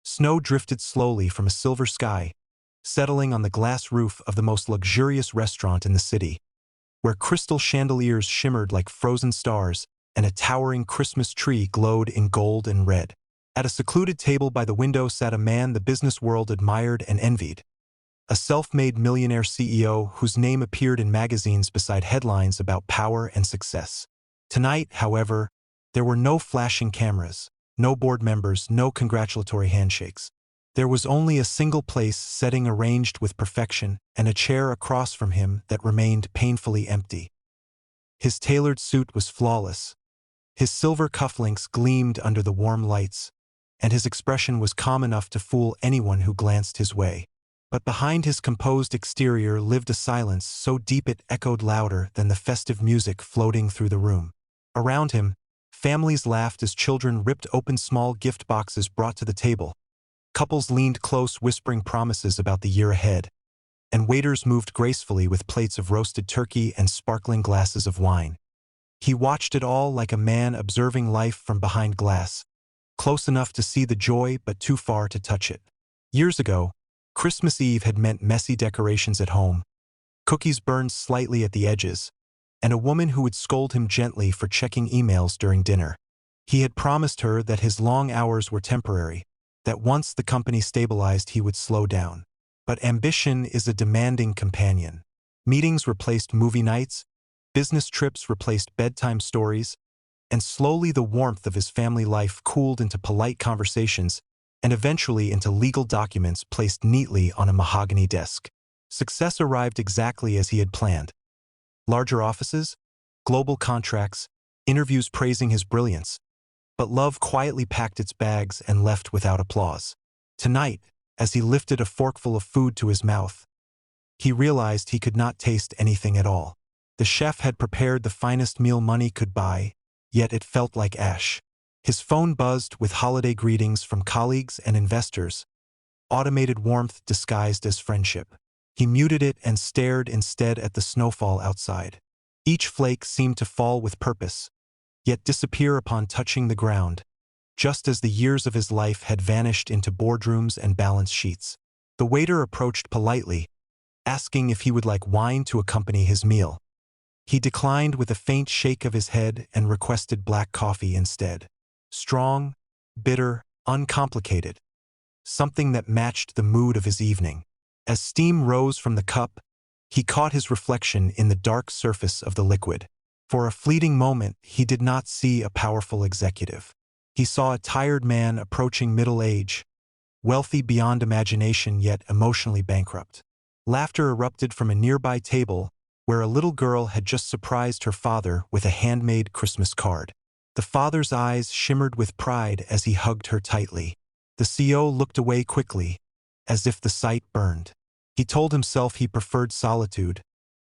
Snow drifted slowly from a silver sky, settling on the glass roof of the most luxurious restaurant in the city, where crystal chandeliers shimmered like frozen stars and a towering Christmas tree glowed in gold and red. At a secluded table by the window sat a man the business world admired and envied, a self-made millionaire CEO whose name appeared in magazines beside headlines about power and success. Tonight, however, there were no flashing cameras, no board members, no congratulatory handshakes. There was only a single place setting arranged with perfection and a chair across from him that remained painfully empty. His tailored suit was flawless. His silver cufflinks gleamed under the warm lights, and his expression was calm enough to fool anyone who glanced his way. But behind his composed exterior lived a silence so deep it echoed louder than the festive music floating through the room. Around him, families laughed as children ripped open small gift boxes brought to the table. Couples leaned close whispering promises about the year ahead, and waiters moved gracefully with plates of roasted turkey and sparkling glasses of wine. He watched it all like a man observing life from behind glass, close enough to see the joy but too far to touch it. Years ago, Christmas Eve had meant messy decorations at home, cookies burned slightly at the edges, and a woman who would scold him gently for checking emails during dinner. He had promised her that his long hours were temporary, that once the company stabilized he would slow down. But ambition is a demanding companion. Meetings replaced movie nights, business trips replaced bedtime stories, and slowly the warmth of his family life cooled into polite conversations and eventually into legal documents placed neatly on a mahogany desk. Success arrived exactly as he had planned. Larger offices, global contracts, interviews praising his brilliance. But love quietly packed its bags and left without applause. Tonight, as he lifted a forkful of food to his mouth, he realized he could not taste anything at all. The chef had prepared the finest meal money could buy, yet it felt like ash. His phone buzzed with holiday greetings from colleagues and investors, automated warmth disguised as friendship. He muted it and stared instead at the snowfall outside. Each flake seemed to fall with purpose, yet disappear upon touching the ground, just as the years of his life had vanished into boardrooms and balance sheets. The waiter approached politely, asking if he would like wine to accompany his meal. He declined with a faint shake of his head and requested black coffee instead. Strong, bitter, uncomplicated. Something that matched the mood of his evening. As steam rose from the cup, he caught his reflection in the dark surface of the liquid. For a fleeting moment, he did not see a powerful executive. He saw a tired man approaching middle age, wealthy beyond imagination yet emotionally bankrupt. Laughter erupted from a nearby table where a little girl had just surprised her father with a handmade Christmas card. The father's eyes shimmered with pride as he hugged her tightly. The CEO looked away quickly, as if the sight burned. He told himself he preferred solitude,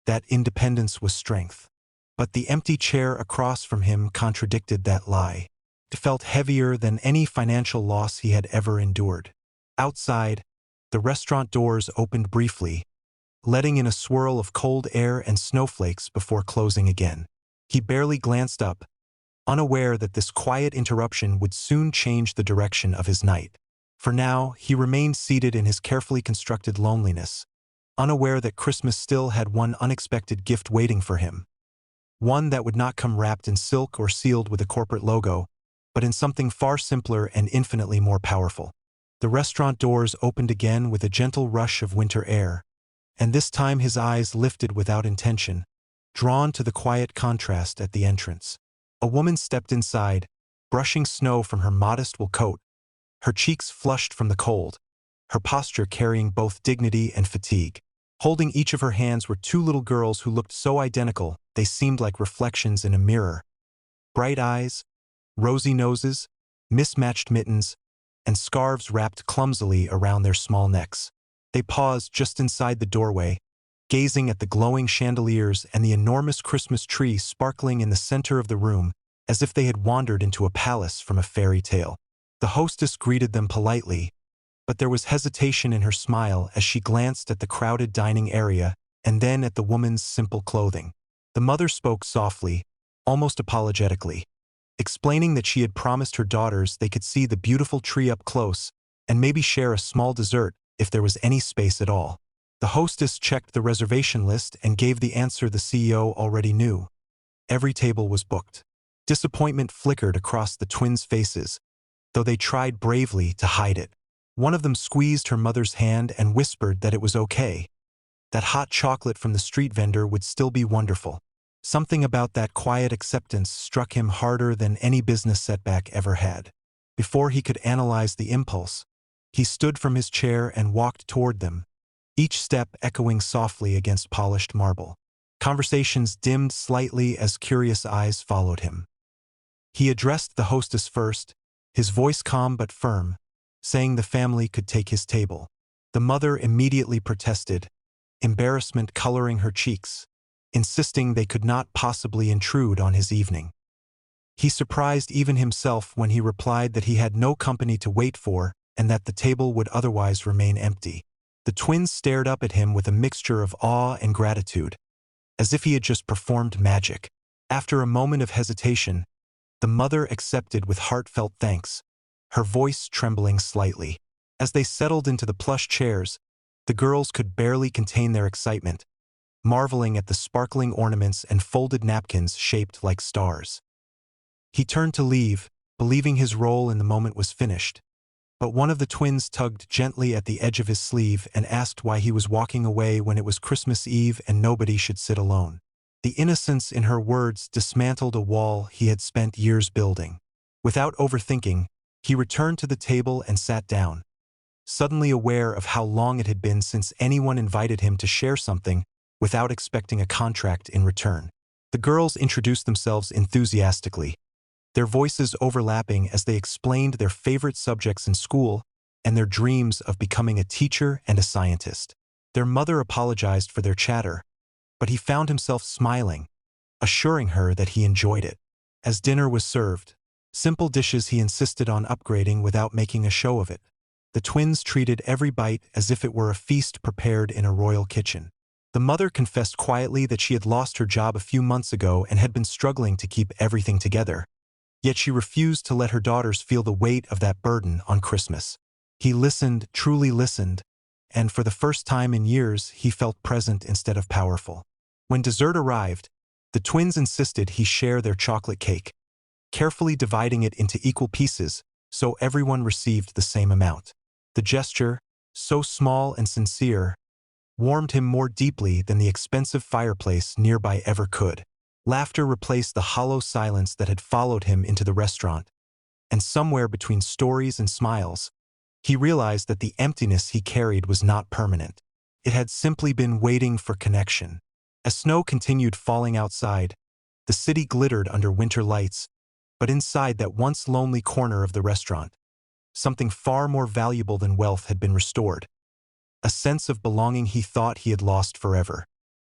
that independence was strength. But the empty chair across from him contradicted that lie. It felt heavier than any financial loss he had ever endured. Outside, the restaurant doors opened briefly, letting in a swirl of cold air and snowflakes before closing again. He barely glanced up, unaware that this quiet interruption would soon change the direction of his night. For now, he remained seated in his carefully constructed loneliness, unaware that Christmas still had one unexpected gift waiting for him. One that would not come wrapped in silk or sealed with a corporate logo, but in something far simpler and infinitely more powerful. The restaurant doors opened again with a gentle rush of winter air, and this time his eyes lifted without intention, drawn to the quiet contrast at the entrance. A woman stepped inside, brushing snow from her modest wool coat, her cheeks flushed from the cold, her posture carrying both dignity and fatigue. Holding each of her hands were two little girls who looked so identical they seemed like reflections in a mirror. Bright eyes, rosy noses, mismatched mittens, and scarves wrapped clumsily around their small necks. They paused just inside the doorway, gazing at the glowing chandeliers and the enormous Christmas tree sparkling in the center of the room, as if they had wandered into a palace from a fairy tale. The hostess greeted them politely, but there was hesitation in her smile as she glanced at the crowded dining area and then at the woman's simple clothing. The mother spoke softly, almost apologetically, explaining that she had promised her daughters they could see the beautiful tree up close and maybe share a small dessert if there was any space at all. The hostess checked the reservation list and gave the answer the CEO already knew. Every table was booked. Disappointment flickered across the twins' faces, though they tried bravely to hide it. One of them squeezed her mother's hand and whispered that it was okay. That hot chocolate from the street vendor would still be wonderful. Something about that quiet acceptance struck him harder than any business setback ever had. Before he could analyze the impulse, he stood from his chair and walked toward them, each step echoing softly against polished marble. Conversations dimmed slightly as curious eyes followed him. He addressed the hostess first, his voice calm but firm, saying the family could take his table. The mother immediately protested, embarrassment coloring her cheeks, insisting they could not possibly intrude on his evening. He surprised even himself when he replied that he had no company to wait for and that the table would otherwise remain empty. The twins stared up at him with a mixture of awe and gratitude, as if he had just performed magic. After a moment of hesitation, the mother accepted with heartfelt thanks, her voice trembling slightly. As they settled into the plush chairs, the girls could barely contain their excitement, marveling at the sparkling ornaments and folded napkins shaped like stars. He turned to leave, believing his role in the moment was finished. But one of the twins tugged gently at the edge of his sleeve and asked why he was walking away when it was Christmas Eve and nobody should sit alone. The innocence in her words dismantled a wall he had spent years building. Without overthinking, he returned to the table and sat down, suddenly aware of how long it had been since anyone invited him to share something without expecting a contract in return. The girls introduced themselves enthusiastically, their voices overlapping as they explained their favorite subjects in school and their dreams of becoming a teacher and a scientist. Their mother apologized for their chatter, but he found himself smiling, assuring her that he enjoyed it. As dinner was served, simple dishes he insisted on upgrading without making a show of it. The twins treated every bite as if it were a feast prepared in a royal kitchen. The mother confessed quietly that she had lost her job a few months ago and had been struggling to keep everything together. Yet she refused to let her daughters feel the weight of that burden on Christmas. He listened, truly listened, and for the first time in years he felt present instead of powerful. When dessert arrived, the twins insisted he share their chocolate cake, carefully dividing it into equal pieces so everyone received the same amount. The gesture, so small and sincere, warmed him more deeply than the expensive fireplace nearby ever could. Laughter replaced the hollow silence that had followed him into the restaurant, and somewhere between stories and smiles, he realized that the emptiness he carried was not permanent. It had simply been waiting for connection. As snow continued falling outside, the city glittered under winter lights, but inside that once lonely corner of the restaurant, something far more valuable than wealth had been restored. A sense of belonging he thought he had lost forever.